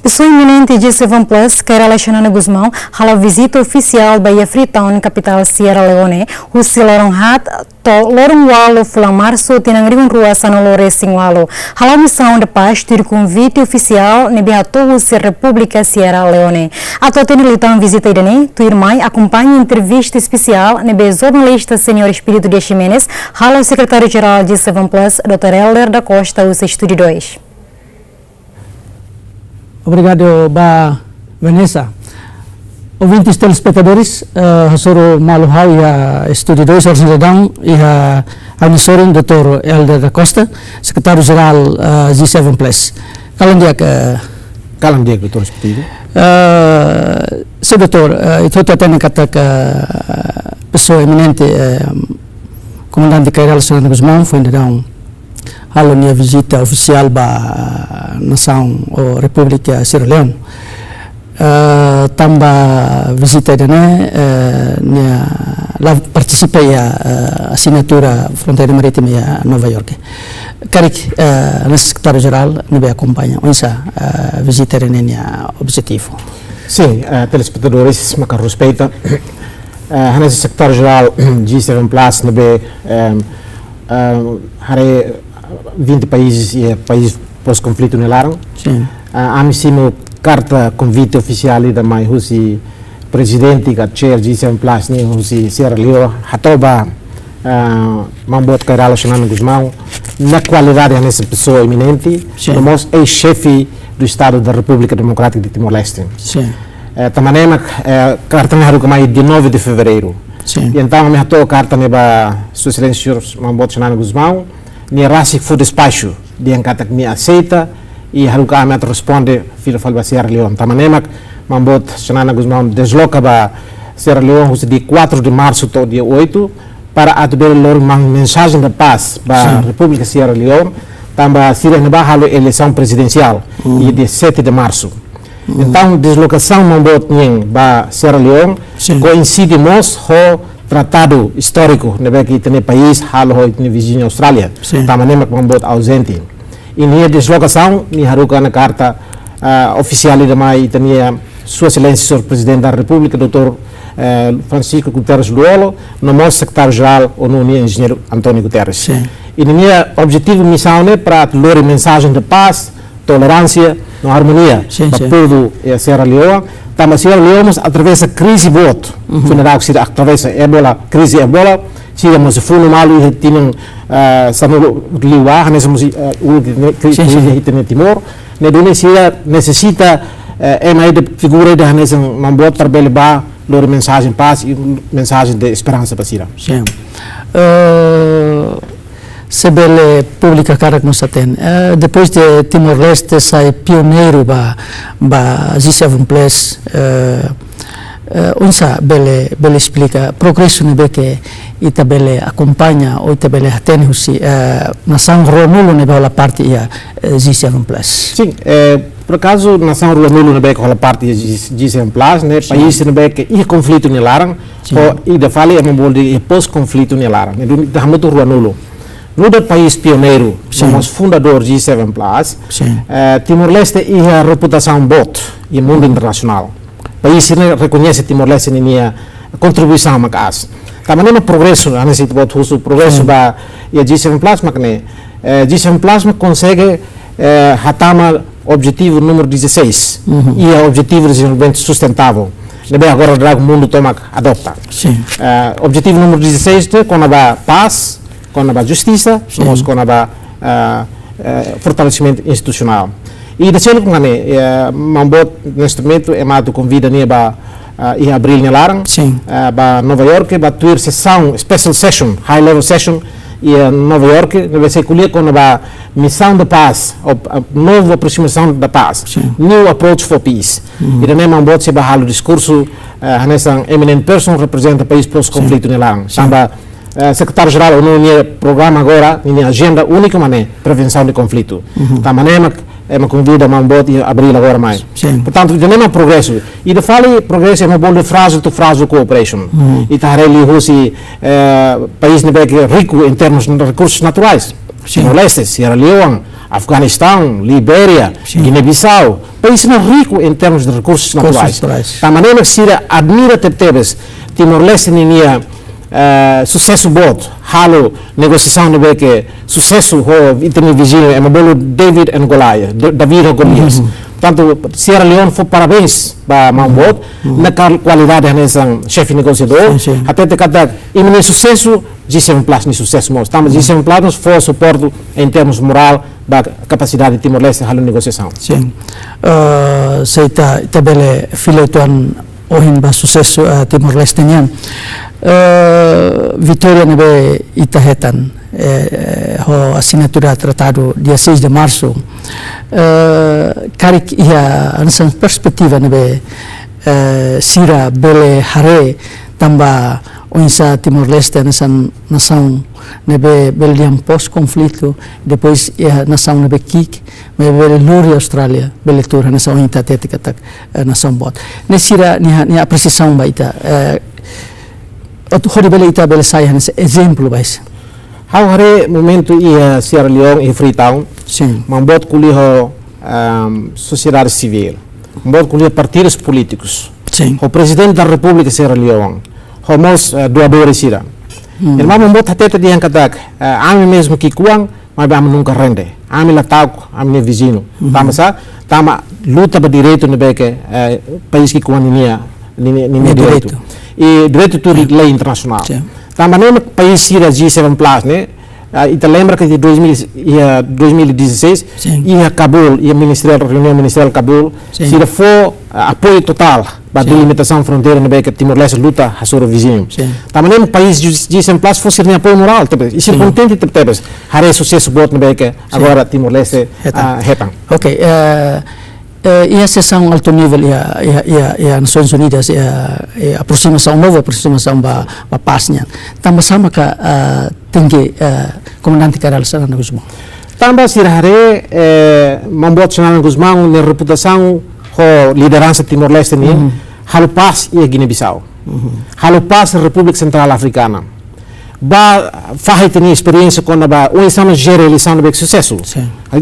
O sonho iminente de G7 Plus, que relaciona Guzmão, a visita oficial da Freetown, capital Sierra Leone, o Siloron Hat, Lorong Walo, Fulamarso, Tinangriun Rua, Sanolore, Singwalo. A missão de paz ter convite oficial, Nebiatou-se República Sierra Leone. A Totenilitão visita Irene, tu irmã, acompanha entrevista especial, Nebe jornalista Senhor Espírito de Ximenes, o secretário-geral de G7 Plus, Dr. Helder da Costa, os Estúdio 2. Obrigado, Vanessa. Ouvintes telespectadores, Hasoro Maluhau e a Estúdio 2, a cidadão e a administrador, Dr. Helder da Costa, secretário-geral G7 Plus. Kalam dia, Dr. Espírito. Doutor, itu tadi kata ke pessoa eminente, comandante Cairel Serrano Guzmão, foi então a minha visita oficial à nação ou República Sierra Leone. Também visita dene, lá participei a assinatura fronteira marítima em Nova York. Karik, nosso secretário-geral, me acompanha. Onça visita dene objetivo. Sim, telespectadores, me respeita. Nosso secretário-geral G7 Plus, hari 20 países e países pós-conflito nelaram. Sim. Amisimo carta convite oficial da mai husi presidente da chair G7 Plus ni husi Sierra Leone hatoba mambot Cairel Serrano Guzmão na qualidade dessa pessoa eminente, nós é chefe do Estado da República Democrática de Timor-Leste. Sim. Também carta na rua mais de 9 de fevereiro. Sim. E então me hatou carta neba Sua Excelência mambot Serrano Guzmão ni rasi fu despacho de encata que me aceita e haruka me responde filho falba Sierra Leone. Tamanemak mambot Serrano Guzmão desloca ba Sierra Leone de 4 de março até dia 8 para atender uma mensagem de paz para a República Sierra Leone. Também Sierra Leone halo eleição presidencial e de 7 de março. Então deslocação mambot ning ba Sierra Leone coincidimos com tratado histórico que tem país halo tem vizinho Austrália. Tamanemak mambot ausente. E na deslocação, ni haruka na carta oficial da mai tinha Sua Excelência o Presidente da República, Dr. Francisco Guterres Luolo, no nosso secretário-geral, o engenheiro António Guterres. Sim. E minha objetivo missão é para dar mensagem de paz, tolerância, harmonia para todo a Sierra Leone. Também Sierra Leone atravessa crise bot, funeral que atravessa Ebola, crise Ebola. Se temos fundo malo e tinham sanu liwa, nesse crise em Timor, na Indonésia necessita mais de figura de nesse mambot para belebar lor mensagem paz e mensagem de esperança para Sierra. Sim. Se bele pública cara que nós tem. Depois de Timor-Leste sai pioneiro ba G7 Plus. Onça bele explica progresso nebe que ita bele acompanha ou ita bele tem husi nação Romulo nebe a parte ia G7 Plus. Sim, por acaso nação Romulo nebe a parte G7 Plus, né? País nebe que e conflito nelaram, e da fala é de pós-conflito nelaram. Né? Da muito Romulo. No do país pioneiro, somos fundador G7 Plus. Timor-Leste e a reputação bot e mundo internacional. O país reconhece Timor-Leste minha contribuição a casa. Também no progresso, a nesse tipo progresso da G7 Plus, mas G7 Plus consegue hatama objetivo número 16 e o objetivo de desenvolvimento sustentável. Nebe agora o mundo toma adopta. Objetivo número 16 é com a paz, com a justiça, com a fortalecimento institucional. E de selo com a mambot neste momento é mais convida neba em abril nelarang ba Nova York ba ter sessão special session high level session e Nova York vai ser colher com a missão de paz nova aproximação da paz new approach for peace e também mambot se bahalo discurso nessa eminent person representa o país pós-conflito nelarang samba secretário-geral no programa agora na agenda única mané prevenção de conflito também é uma convida a mambot e abril agora mais. Portanto, já não é progresso. E de fala progresso é uma boa frase to frase cooperation. E tá ali o país nível rico em termos de recursos naturais. Timor-Leste, Sierra Leone, Afeganistão, Libéria, Guiné-Bissau, países ricos em termos de recursos naturais. Da maneira que Síria admira Tebes, Timor-Leste tinha sucesso bom, halo negociação de que sucesso ho itemi vizinho é bolo David and Goliath, David e Golias. Portanto, Sierra Leone foi parabéns para Mambot na qualidade dessa chefe negociador. Até te kata imene sucesso G7 Plus ni sucesso mas estamos G7 Plus foi suporte em termos moral da capacidade de Timor-Leste halo negociação. Sim. Seita tabele filetuan ohin ba sucesso Timor-Leste nian. Vitória nebe itahetan ho assinatura tratado dia 6 de março karik ia ansan perspektiva nebe sira bele hare tamba oinsa Timor-Leste nasan nação nebe beliam pós-conflito depois ia nação nebe kik nebe luri Austrália bele tur nação inta tetika tak nação bot nesira ni apreciação baita hori bele ita bele saya nesse exemplo bais Hau hari momento ia Sierra Leone e Freetown, mambot kuliho sociedade civil, mambot kuliho partidos políticos, o presidente da República Sierra Leone, o mos doadores sira. Irmão mambot hateta diang katak, ami mesmo que kuang, mas am nunca rende, ami latau, ami vizinho, tama sa, tama luta ba direito no beke país que kuang ni direito, e direito tu lei internacional. Também no país Síria G7 Plus, né? E te lembra que em 2016 ia Cabul, ia reunião ministerial Cabul, Síria foi apoio total para a delimitação fronteira no que Timor-Leste luta a seu vizinho. Também no país G7 Plus foi ser apoio moral, e ser contente de ter haré sucesso bom no que agora Timor-Leste retam. Ok. E a sessão alto nível e a Nações Unidas e a aproximação, nova aproximação para a paz-nya. Também sama que tem que comandante Karel Sanana Guzmão. Também se haré membuat Sanana Guzmão na reputação da liderança Timor-Leste ni halo paz e Guiné-Bissau. Halo paz a República Central Africana. Ba fahit ni experiência quando ba o insano gera eleição de sucesso.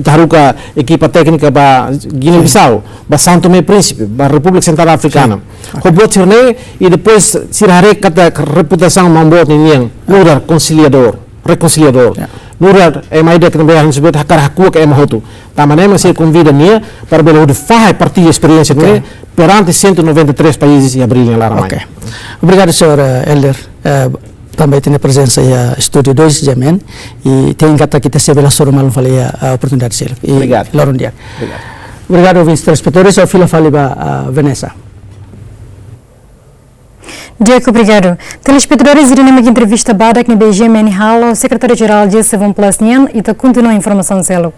Taruka equipa técnica ba Guiné-Bissau, ba São Tomé e Príncipe, ba República Central Africana. Robot sirne e depois sirare kata reputação mambot ni lugar reconciliador. Lugar é mais de que também a gente vê hakar hakua que é mahoto. Tamane mas se convida ni para belo de fahit partir experiência ni perante 193 países e abril em Laramai. Obrigado, senhor Elder. Também tem a presença em Estúdio 2 de Yemen e tem que kita sebela soro malum fale a oportunidade de ser. Obrigado. Laron dia. Obrigado ouvintes telespectadores, ao fila fale ba Vanessa. Diego, obrigado. Telespectadores, iremos aqui entrevista Badak no BG Menihalo, secretário-geral de G7 Plus Nian, e continua a informação zelo.